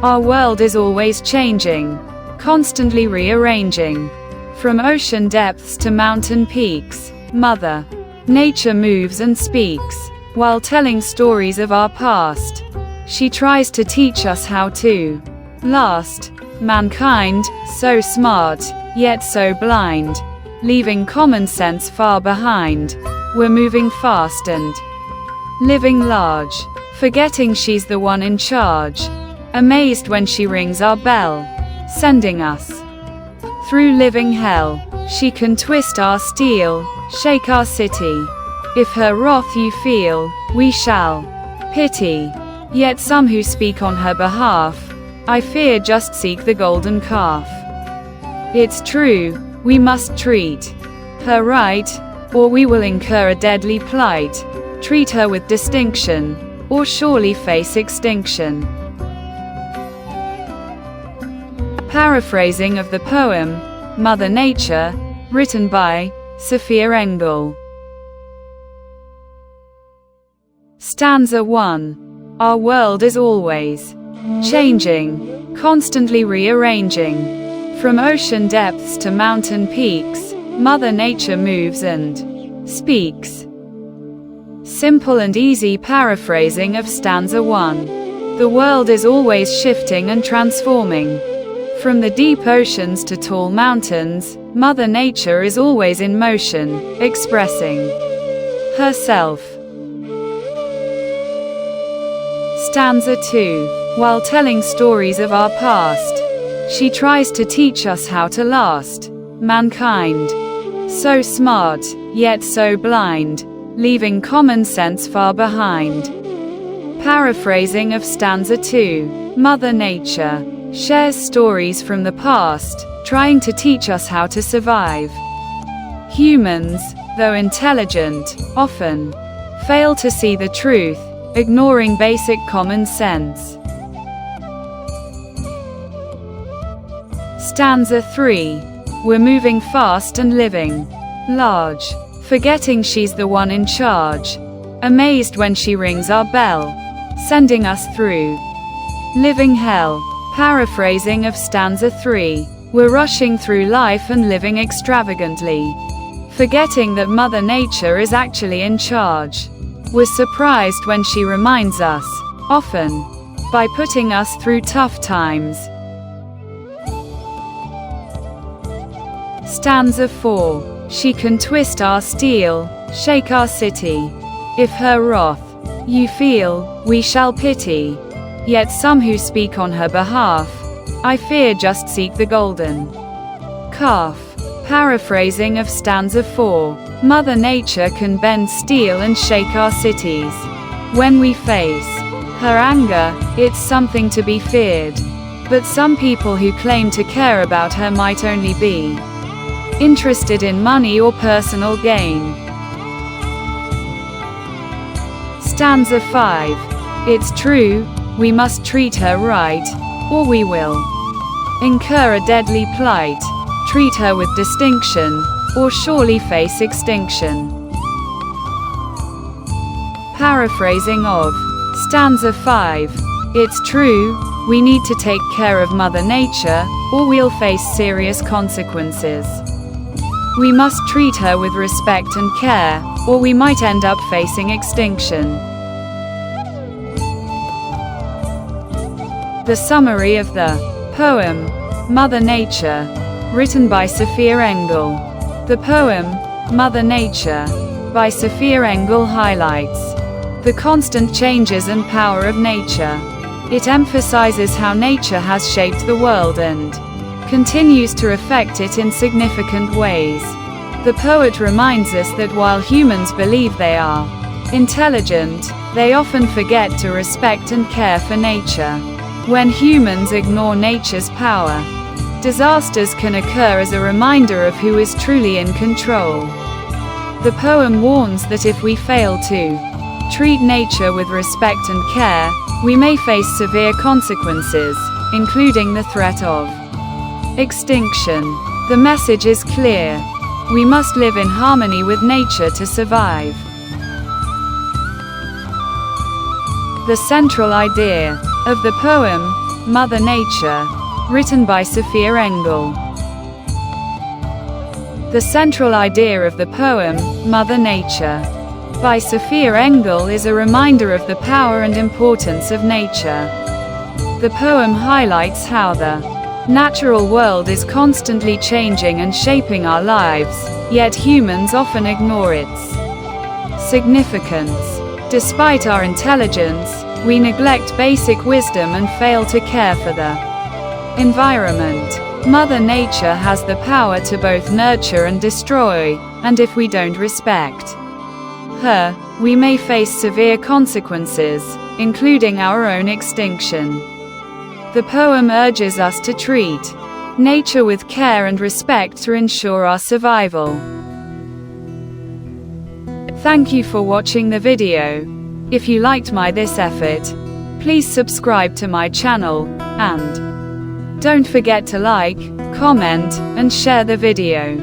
Our world is always changing, constantly rearranging. From ocean depths to mountain peaks, Mother Nature moves and speaks, while telling stories of our past. She tries to teach us how to last. Mankind, so smart, yet so blind, leaving common sense far behind. We're moving fast and living large, forgetting she's the one in charge. Amazed when she rings our bell, sending us through living hell. She can twist our steel, shake our city. If her wrath you feel, we shall pity. Yet some who speak on her behalf, I fear just seek the golden calf. It's true, we must treat her right, or we will incur a deadly plight. Treat her with distinction, or surely face extinction. Paraphrasing of the poem, Mother Nature, written by Sophia Engel. Stanza 1. Our world is always changing, constantly rearranging. From ocean depths to mountain peaks, Mother Nature moves and speaks. Simple and easy paraphrasing of stanza 1. The world is always shifting and transforming. From the deep oceans to tall mountains, Mother Nature is always in motion, expressing herself. Stanza 2. While telling stories of our past, she tries to teach us how to last. Mankind, so smart, yet so blind, leaving common sense far behind. Paraphrasing of stanza 2. Mother Nature shares stories from the past, trying to teach us how to survive. Humans, though intelligent, often fail to see the truth, ignoring basic common sense. Stanza 3. We're moving fast and living large, forgetting she's the one in charge. Amazed when she rings our bell, sending us through living hell. Paraphrasing of stanza 3. We're rushing through life and living extravagantly, forgetting that Mother Nature is actually in charge. We're surprised when she reminds us, often, by putting us through tough times. Stanza 4. She can twist our steel, shake our city. If her wrath you feel, we shall pity. Yet some who speak on her behalf, I fear just seek the golden calf. Paraphrasing of stanza 4. Mother Nature can bend steel and shake our cities. When we face her anger, it's something to be feared. But some people who claim to care about her might only be interested in money or personal gain. Stanza 5. It's true, we must treat her right, or we will incur a deadly plight. Treat her with distinction, or surely face extinction. Paraphrasing of stanza 5. It's true, we need to take care of Mother Nature, or we'll face serious consequences. We must treat her with respect and care, or we might end up facing extinction. The summary of the poem, Mother Nature, written by Sophia Engel. The poem, Mother Nature, by Sophia Engel highlights the constant changes and power of nature. It emphasizes how nature has shaped the world and continues to affect it in significant ways. The poet reminds us that while humans believe they are intelligent, they often forget to respect and care for nature. When humans ignore nature's power, disasters can occur as a reminder of who is truly in control. The poem warns that if we fail to treat nature with respect and care, we may face severe consequences, including the threat of extinction. The message is clear. We must live in harmony with nature to survive. The central idea of the poem, Mother Nature, written by Sophia Engel. The central idea of the poem, Mother Nature, by Sophia Engel, is a reminder of the power and importance of nature. The poem highlights how the natural world is constantly changing and shaping our lives, yet humans often ignore its significance. Despite our intelligence, we neglect basic wisdom and fail to care for the environment. Mother Nature has the power to both nurture and destroy, and if we don't respect her, we may face severe consequences, including our own extinction. The poem urges us to treat nature with care and respect to ensure our survival. Thank you for watching the video. If you liked this effort, please subscribe to my channel, and don't forget to like, comment, and share the video.